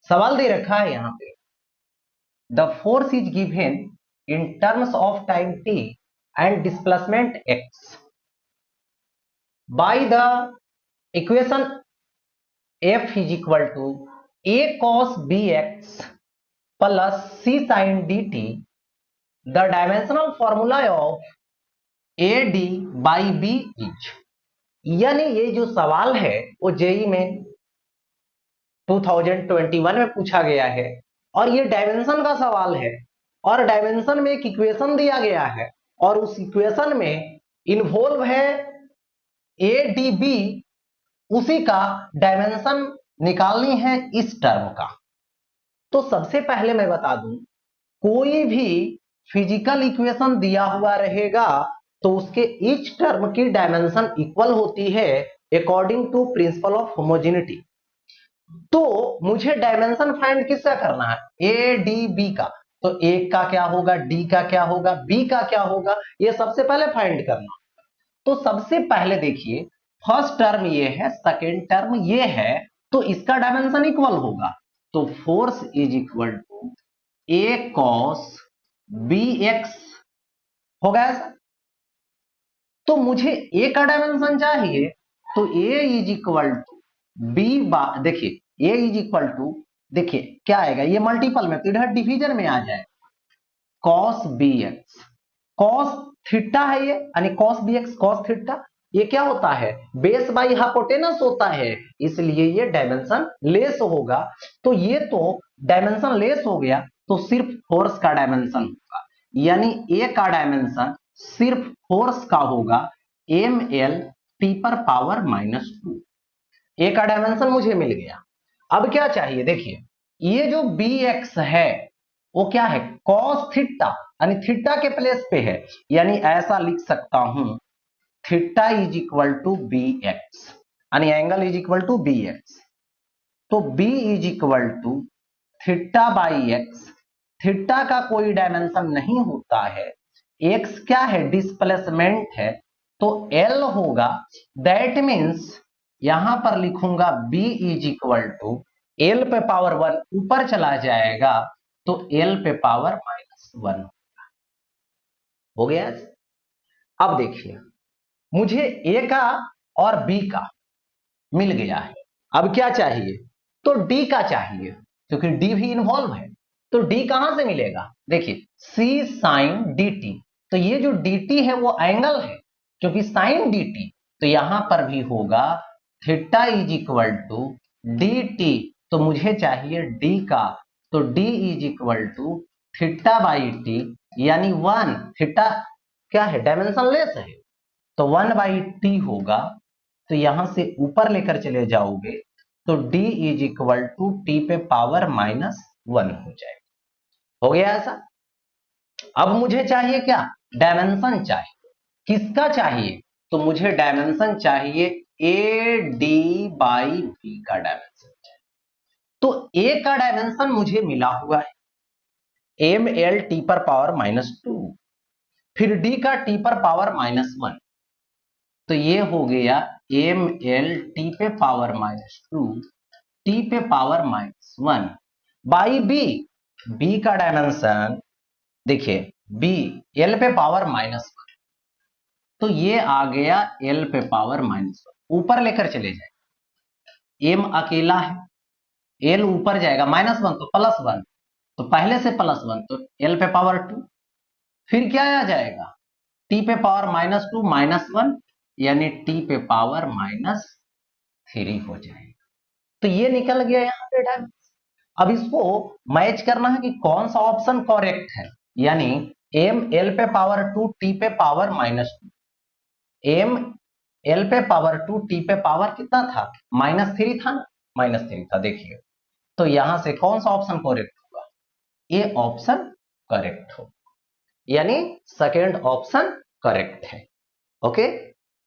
सवाल दे रखा है यहां पे, the force is given in terms of time t and displacement x by the equation F is equal to a cos bx plus c sin dt, the dimensional formula of AD by B is. यानी ये जो सवाल है वो JEE में 2021 में पूछा गया है और ये डायमेंशन का सवाल है और डायमेंशन में एक इक्वेशन दिया गया है और उस इक्वेशन में इन्वॉल्व है ADB, उसी का डायमेंशन निकालनी है इस टर्म का। तो सबसे पहले मैं बता दूं, कोई भी फिजिकल इक्वेशन दिया हुआ रहेगा तो उसके ईच टर्म की डायमेंशन इक्वल होती है according to principle of homogeneity. तो मुझे डायमेंशन फाइंड किसका करना है, ए डी बी का। तो ए का क्या होगा, डी का क्या होगा, बी का क्या होगा, ये सबसे पहले फाइंड करना। तो सबसे पहले देखिए, फर्स्ट टर्म ये है, सेकेंड टर्म ये है, तो इसका डायमेंशन इक्वल होगा। तो force is equal to A cos B X होगा ऐसा। तो मुझे ए का डायमेंशन चाहिए, तो A is equal to B बार, देखिए ए इज इक्वल टू, देखिए क्या आएगा, ये मल्टीपल में तो इधर डिवीजन में आ जाए, cos B X, cos theta है ये, यानी cos B X cos theta, ये क्या होता है, बेस बाई हाइपोटेनस होता है, इसलिए ये डायमेंशन लेस होगा। तो ये तो डायमेंशन लेस हो गया, तो सिर्फ फोर्स का डायमेंशन होगा, यानी ए का डायमेंशन सिर्फ फोर्स का होगा एम एल टी पर पावर -2। ए का डायमेंशन मुझे मिल गया। अब क्या चाहिए, देखिए ये जो बी एक्स है वो क्या है, कॉस थीटा, यानी थीटा के प्लेस पे है, यानी ऐसा लिख सकता हूं, theta is equal to B X, यानी angle is equal to B X. तो B is equal to theta by X, theta का कोई डायमेंशन नहीं होता है, एक्स क्या है, डिस्प्लेसमेंट है, तो एल होगा। दैट मीन्स यहां पर लिखूंगा b is equal to L पे पावर 1 ऊपर चला जाएगा, तो एल पे पावर -1 हो गया। अब देखिए मुझे ए का और बी का मिल गया है, अब क्या चाहिए, तो डी का चाहिए, क्योंकि डी भी इन्वॉल्व है। तो डी कहां से मिलेगा, देखिए सी साइन डी टी, तो ये जो डी टी है वो एंगल है, क्योंकि साइन डी टी, तो यहां पर भी होगा theta is equal to D T, तो मुझे चाहिए डी का, तो D is equal to theta by T, यानी 1, थीटा क्या है, डायमेंशन लेस है, तो 1/t होगा। तो यहां से ऊपर लेकर चले जाओगे तो d is equal to T पे पावर -1 हो जाएगा। हो गया ऐसा। अब मुझे चाहिए क्या, डायमेंशन चाहिए, किसका चाहिए, तो मुझे डायमेंशन चाहिए ए डी बाई बी का डायमेंशन चाहिए। तो ए का डायमेंशन मुझे मिला हुआ है एम एल टी पर पावर -2, फिर डी का टी पर पावर -1, तो ये हो गया एम एल टी पे पावर -2 टी पे पावर -1 बाई बी, बी का डायमेंशन देखिए बी एल पे पावर -1, तो ये आ गया एल पे पावर -1, ऊपर लेकर चले जाए, एम अकेला है, एल ऊपर जाएगा -1 तो +1, तो पहले से +1 तो एल पे पावर 2, फिर क्या आ जाएगा, टी पे पावर -2 -1, यानी टी पे पावर -3 हो जाएगा। तो ये निकल गया यहाँ पे डायमेंशन। अब इसको मैच करना है कि कौन सा ऑप्शन करेक्ट है, यानी एम एल पे पावर 2 टी पे पावर -2, एम एल पे पावर 2 टी पे पावर कितना था, -3 था ना, -3 था, देखिए तो यहां से कौन सा ऑप्शन करेक्ट होगा, ये ऑप्शन करेक्ट हो, यानी सेकेंड ऑप्शन करेक्ट है। ओके।